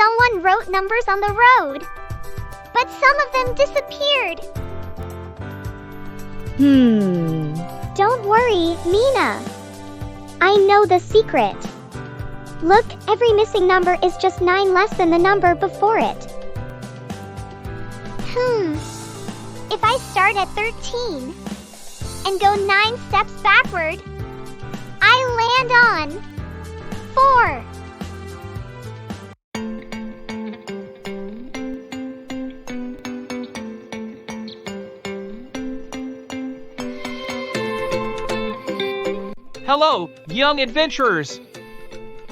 Someone wrote numbers on the road, but some of them disappeared. Don't worry, Mina. I know the secret. Look, every missing number is just 9 less than the number before it. If I start at 13 and go 9 steps backward, I land on 4. Hello, young adventurers!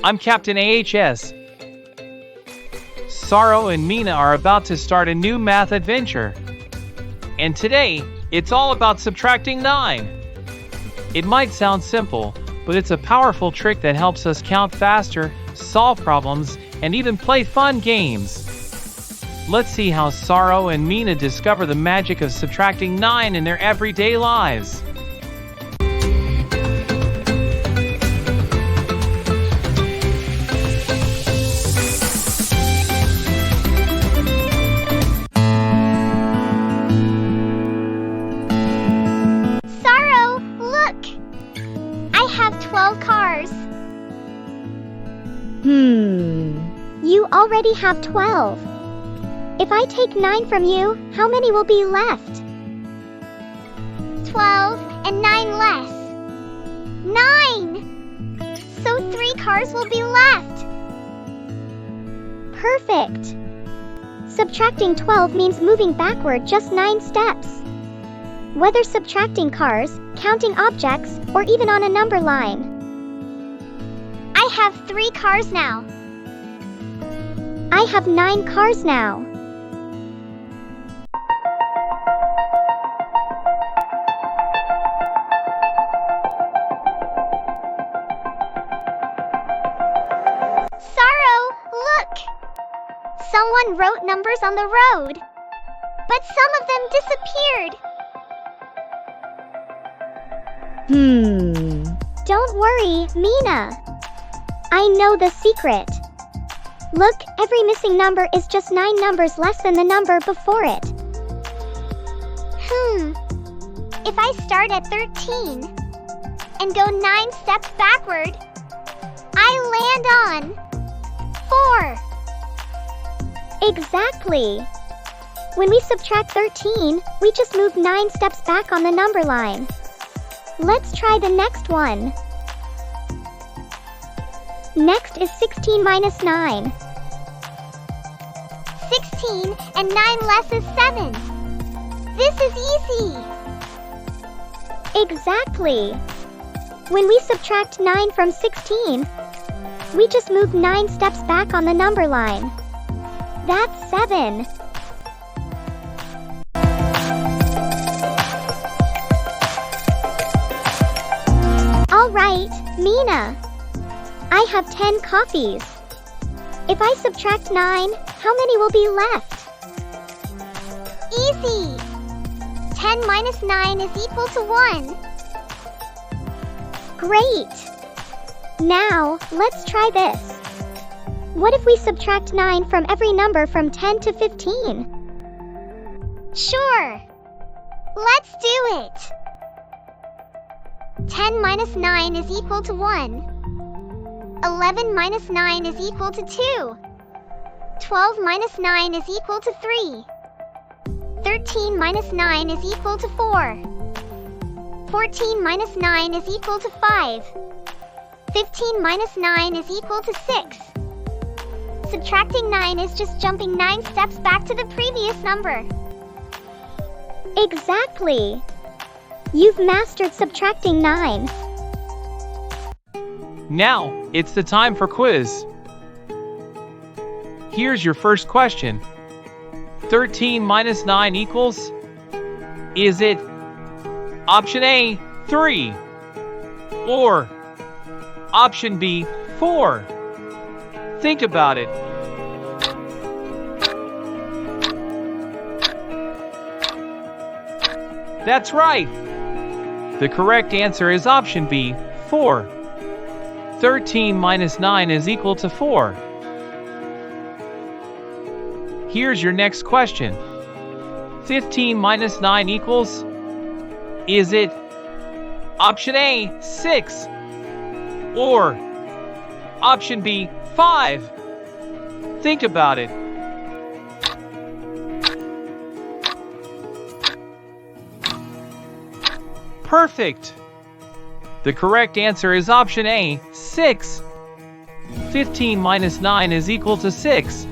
I'm Captain AHS. Saro and Mina are about to start a new math adventure. And today, it's all about subtracting 9. It might sound simple, but it's a powerful trick that helps us count faster, solve problems, and even play fun games. Let's see how Saro and Mina discover the magic of subtracting 9 in their everyday lives. Saro, look! I have 12 cars. You already have 12. If I take 9 from you, how many will be left? 12 and 9 less. 9! So 3 cars will be left. Perfect. Subtracting 12 means moving backward just 9 steps. Whether subtracting cars, counting objects, or even on a number line. I have 3 cars now. I have 9 cars now. Saro, look! Someone wrote numbers on the road, but some of them disappeared. Don't worry, Mina. I know the secret. Look, every missing number is just 9 numbers less than the number before it. If I start at 13 and go 9 steps backward, I land on 4. Exactly. When we subtract 13, we just move 9 steps back on the number line. Let's try the next one. Next is 16 minus 9. 16 and 9 less is 7. This is easy. Exactly. When we subtract 9 from 16, we just move 9 steps back on the number line. That's 7. All right, Mina. I have 10 coffees. If I subtract 9, how many will be left? Easy. 10 minus 9 is equal to 1. Great. Now, let's try this. What if we subtract 9 from every number from 10 to 15? Sure. Let's do it. 10 minus 9 is equal to 1. 11 minus 9 is equal to 2. 12 minus 9 is equal to 3. 13 minus 9 is equal to 4. 14 minus 9 is equal to 5. 15 minus 9 is equal to 6. Subtracting 9 is just jumping 9 steps back to the previous number. Exactly. You've mastered subtracting 9. Now, it's the time for quiz. Here's your first question. 13 minus 9 equals? Is it option A, 3? Or option B, 4? Think about it. That's right. The correct answer is option B, 4. 13 minus 9 is equal to 4. Here's your next question. 15 minus 9 equals? Is it option A, 6? Or option B, 5? Think about it. Perfect! The correct answer is option A, 6. 15 minus 9 is equal to 6.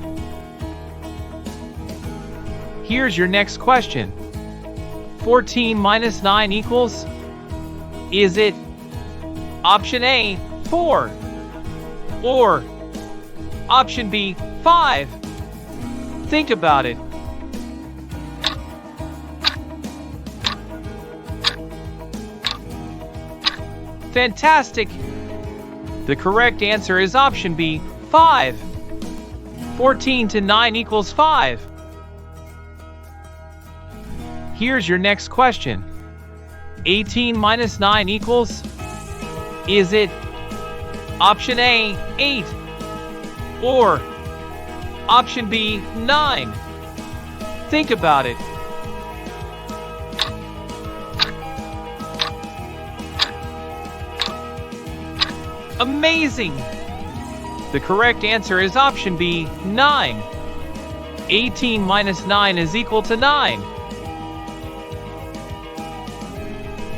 Here's your next question. 14 minus 9 equals? Is it option A, 4? Or option B, 5? Think about it. Fantastic! The correct answer is option B, 5. 14 to 9 equals 5. Here's your next question. 18 minus 9 equals? Is it option A, 8? Or option B, 9? Think about it. Amazing! The correct answer is option B, 9. 18 minus 9 is equal to 9.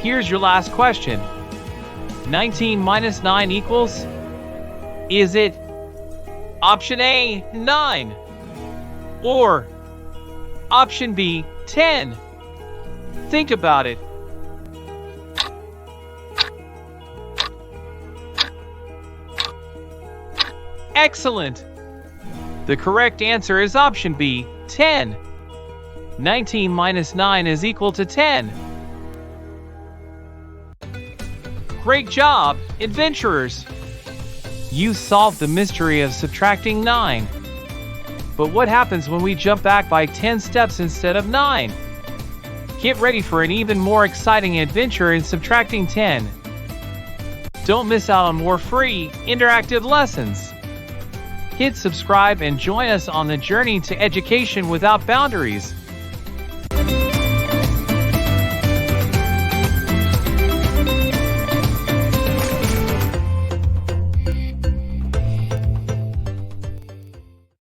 Here's your last question. 19 minus 9 equals? Is it option A, 9? Or option B, 10? Think about it. Excellent! The correct answer is option B, 10. 19 minus 9 is equal to 10. Great job, adventurers! You solved the mystery of subtracting 9. But what happens when we jump back by 10 steps instead of 9? Get ready for an even more exciting adventure in subtracting 10. Don't miss out on more free, interactive lessons. Hit subscribe and join us on the journey to education without boundaries.